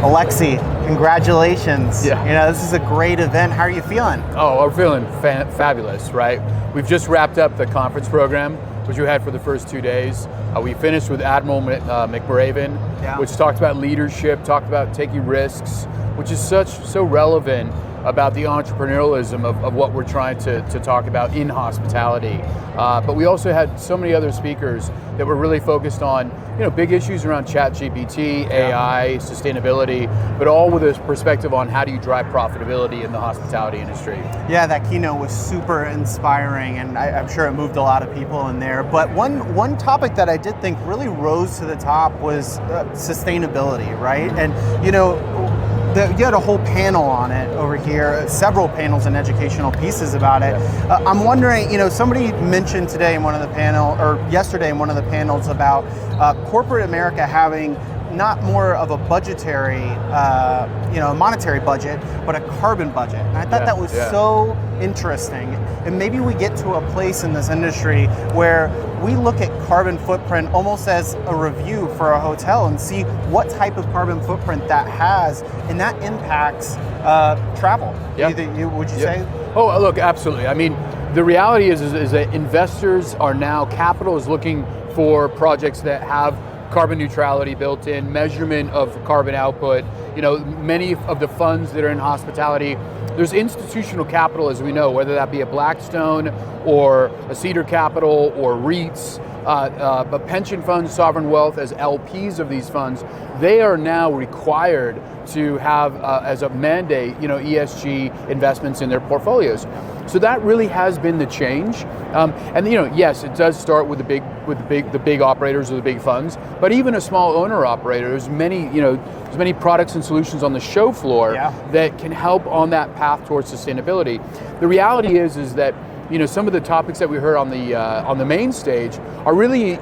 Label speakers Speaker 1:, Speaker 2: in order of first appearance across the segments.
Speaker 1: Alexi, congratulations.
Speaker 2: Yeah.
Speaker 1: You know, this is a great event. How are you feeling?
Speaker 2: Oh, we're feeling fabulous, right? We've just wrapped up the conference program, which we had for the first 2 days. We finished with Admiral McBraven, which talked about leadership, talked about taking risks, which is so relevant about the entrepreneurialism of what we're trying to talk about in hospitality. But we also had so many other speakers that were really focused on big issues around ChatGPT, AI, sustainability, but all with a perspective on how do you drive profitability in the hospitality industry. Yeah,
Speaker 1: that keynote was super inspiring, and I'm sure it moved a lot of people in there. But one topic that I did think really rose to the top was sustainability, right? And you had a whole panel on it over here, several panels and educational pieces about it. I'm wondering, somebody mentioned today in one of the yesterday in one of the panels about corporate America having not more of a budgetary, monetary budget, but a carbon budget. And I thought that was so interesting. And maybe we get to a place in this industry where we look at carbon footprint almost as a review for a hotel and see what type of carbon footprint that has, and that impacts travel. Would you say?
Speaker 2: Oh, look, absolutely. I mean, the reality is that investors are now, capital is looking for projects that have carbon neutrality built in, measurement of carbon output. Many of the funds that are in hospitality, there's institutional capital, as we know, whether that be a Blackstone or a Cedar Capital or REITs, but pension funds, sovereign wealth as LPs of these funds, they are now required to have as a mandate, ESG investments in their portfolios. So that really has been the change, and yes, it does start with the big operators or the big funds, but even a small owner operator, there's many products and solutions on the show floor that can help on that path towards sustainability. The reality is that some of the topics that we heard on the main stage are really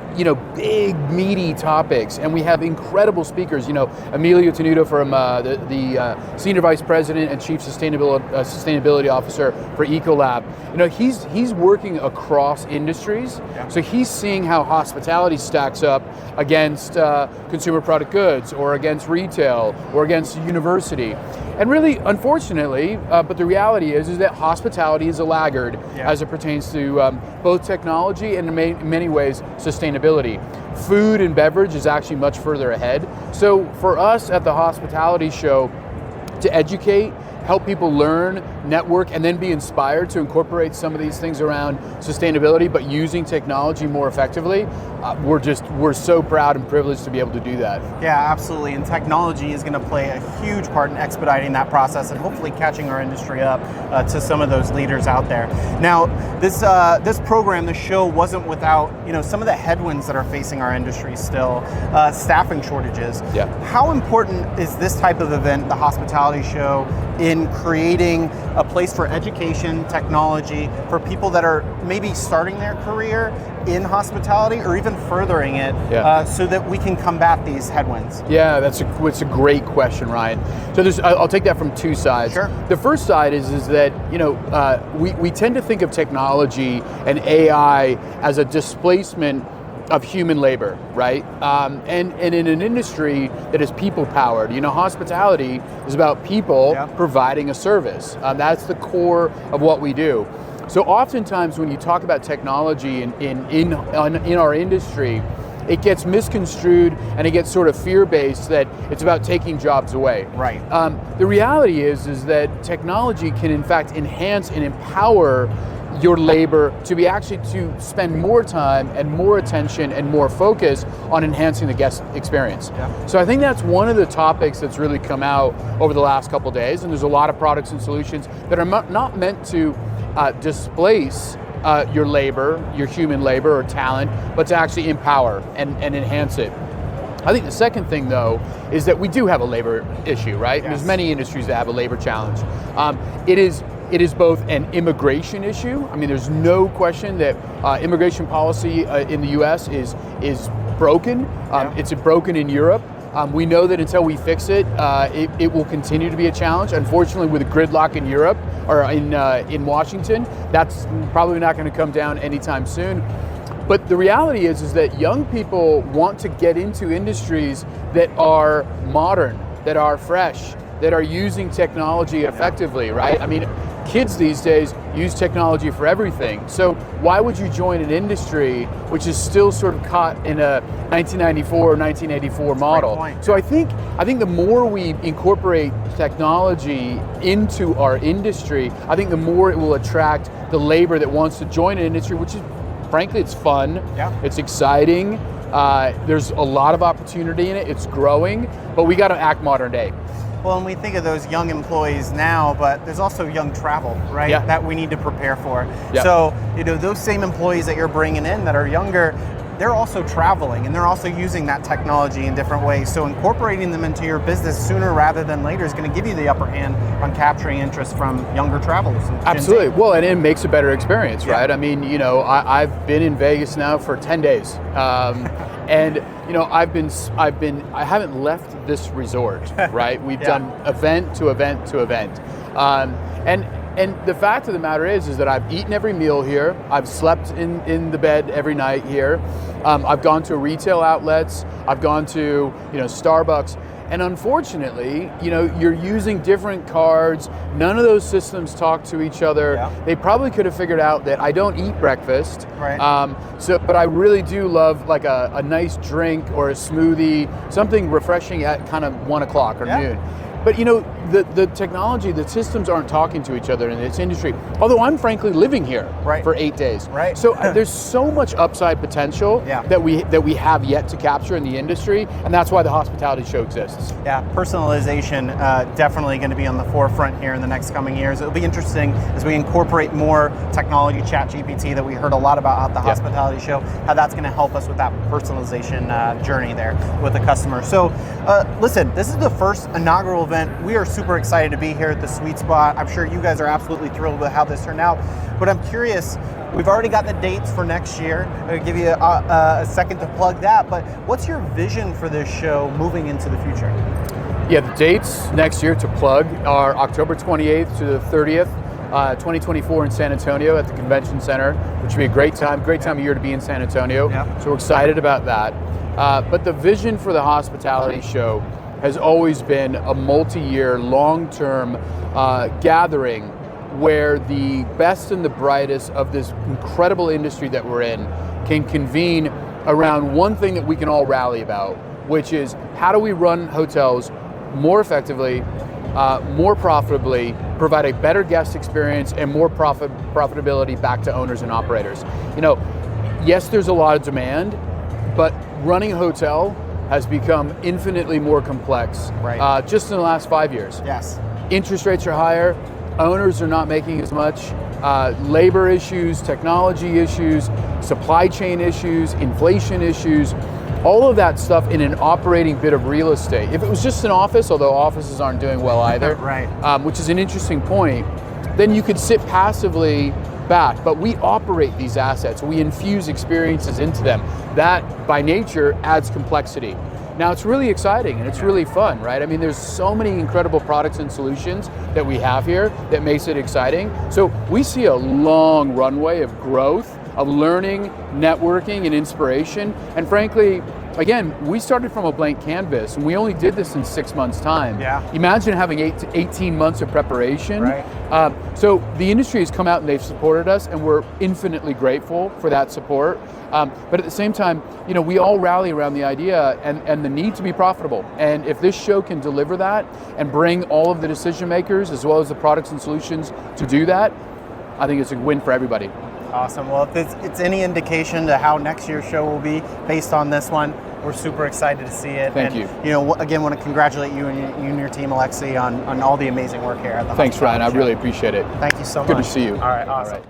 Speaker 2: big, meaty topics, and we have incredible speakers. Emilio Tenuto from the Senior Vice President and Chief Sustainability Officer for Ecolab. He's working across industries, so he's seeing how hospitality stacks up against consumer product goods, or against retail, or against university. And really, unfortunately, but the reality is that hospitality is a laggard as it pertains to both technology and in many ways sustainability. Food and beverage is actually much further ahead. So for us at the hospitality show, to educate, help people learn, network, and then be inspired to incorporate some of these things around sustainability, but using technology more effectively, we're so proud and privileged to be able to do that.
Speaker 1: Yeah, absolutely. And technology is going to play a huge part in expediting that process and hopefully catching our industry up to some of those leaders out there. Now, this program, this show, wasn't without some of the headwinds that are facing our industry still. Staffing shortages.
Speaker 2: Yeah.
Speaker 1: How important is this type of event, the hospitality show, in creating a place for education, technology, for people that are maybe starting their career in hospitality or even furthering it, so that we can combat these headwinds? Yeah,
Speaker 2: it's a great question, Ryan. So I'll take that from two sides.
Speaker 1: Sure.
Speaker 2: The first side is that we tend to think of technology and AI as a displacement of human labor, right? And in an industry that is people-powered, hospitality is about people providing a service. That's the core of what we do. So oftentimes when you talk about technology in our industry, it gets misconstrued and it gets sort of fear-based that it's about taking jobs away.
Speaker 1: Right.
Speaker 2: The reality is that technology can in fact enhance and empower your labor to spend more time and more attention and more focus on enhancing the guest experience.
Speaker 1: Yeah.
Speaker 2: So I think that's one of the topics that's really come out over the last couple of days, and there's a lot of products and solutions that are not meant to displace your labor, your human labor or talent, but to actually empower and enhance it. I think the second thing, though, is that we do have a labor issue, right?
Speaker 1: Yes.
Speaker 2: There's many industries that have a labor challenge. It is both an immigration issue. I mean, there's no question that immigration policy in the U.S. is broken. It's broken in Europe. We know that until we fix it, it will continue to be a challenge. Unfortunately, with the gridlock in Europe or in Washington, that's probably not going to come down anytime soon. But the reality is that young people want to get into industries that are modern, that are fresh, that are using technology effectively, right? I mean, kids these days use technology for everything. So why would you join an industry which is still sort of caught in a 1994 or 1984 model? So I think the more we incorporate technology into our industry, I think the more it will attract the labor that wants to join an industry, which is, frankly, it's fun, it's exciting, there's a lot of opportunity in it, it's growing, but we got to act modern day.
Speaker 1: Well, and we think of those young employees now, but there's also young travel, right?
Speaker 2: Yeah.
Speaker 1: That we need to prepare for.
Speaker 2: Yeah.
Speaker 1: So, those same employees that you're bringing in that are younger, they're also traveling and they're also using that technology in different ways. So incorporating them into your business sooner rather than later is going to give you the upper hand on capturing interest from younger travelers.
Speaker 2: Absolutely. Well, and it makes a better experience, right? I mean, I've been in Vegas now for 10 days. And I haven't left this resort, right? We've done event to event to event. And the fact of the matter is that I've eaten every meal here. I've slept in the bed every night here. I've gone to retail outlets. I've gone to Starbucks. And unfortunately, you're using different cards. None of those systems talk to each other. Yeah. They probably could have figured out that I don't eat breakfast.
Speaker 1: Right.
Speaker 2: But I really do love like a nice drink or a smoothie, something refreshing at kind of 1 o'clock or noon. But the technology, the systems aren't talking to each other in this industry. Although I'm frankly living here for 8 days.
Speaker 1: Right.
Speaker 2: So there's so much upside potential that we have yet to capture in the industry, and that's why the hospitality show exists.
Speaker 1: Yeah, personalization definitely going to be on the forefront here in the next coming years. It'll be interesting as we incorporate more technology, ChatGPT, that we heard a lot about at the hospitality show, how that's going to help us with that personalization journey there with the customer. So listen, this is the first inaugural event. We are super excited to be here at the Sweet Spot. I'm sure you guys are absolutely thrilled with how this turned out. But I'm curious, we've already got the dates for next year. I'll give you a second to plug that. But what's your vision for this show moving into the future?
Speaker 2: Yeah, the dates next year to plug are October 28th to the 30th, 2024 in San Antonio at the Convention Center, which will be a great time of year to be in San Antonio. So we're excited about that. But the vision for the hospitality show has always been a multi-year, long-term gathering where the best and the brightest of this incredible industry that we're in can convene around one thing that we can all rally about, which is how do we run hotels more effectively, more profitably, provide a better guest experience, and more profitability back to owners and operators. Yes, there's a lot of demand, but running a hotel has become infinitely more complex just in the last 5 years.
Speaker 1: Yes.
Speaker 2: Interest rates are higher, owners are not making as much, labor issues, technology issues, supply chain issues, inflation issues, all of that stuff in an operating bit of real estate. If it was just an office, although offices aren't doing well either, which is an interesting point, then you could sit passively back, but we operate these assets, we infuse experiences into them. That, by nature, adds complexity. Now, it's really exciting and it's really fun, right? I mean, there's so many incredible products and solutions that we have here that makes it exciting. So we see a long runway of growth, of learning, networking, and inspiration. And frankly, again, we started from a blank canvas and we only did this in 6 months' time. Imagine having 8 to 18 months of preparation. So the industry has come out and they've supported us, and we're infinitely grateful for that support. But at the same time, we all rally around the idea and the need to be profitable. And if this show can deliver that and bring all of the decision makers as well as the products and solutions to do that, I think it's a win for everybody.
Speaker 1: Awesome. Well, if it's any indication to how next year's show will be based on this one, we're super excited to see it.
Speaker 2: Thank you.
Speaker 1: Again, want to congratulate you and your team, Alexi, on all the amazing work here at the
Speaker 2: Thanks, Ryan. I really appreciate it.
Speaker 1: Thank you so much.
Speaker 2: Good to see you.
Speaker 1: All right, awesome.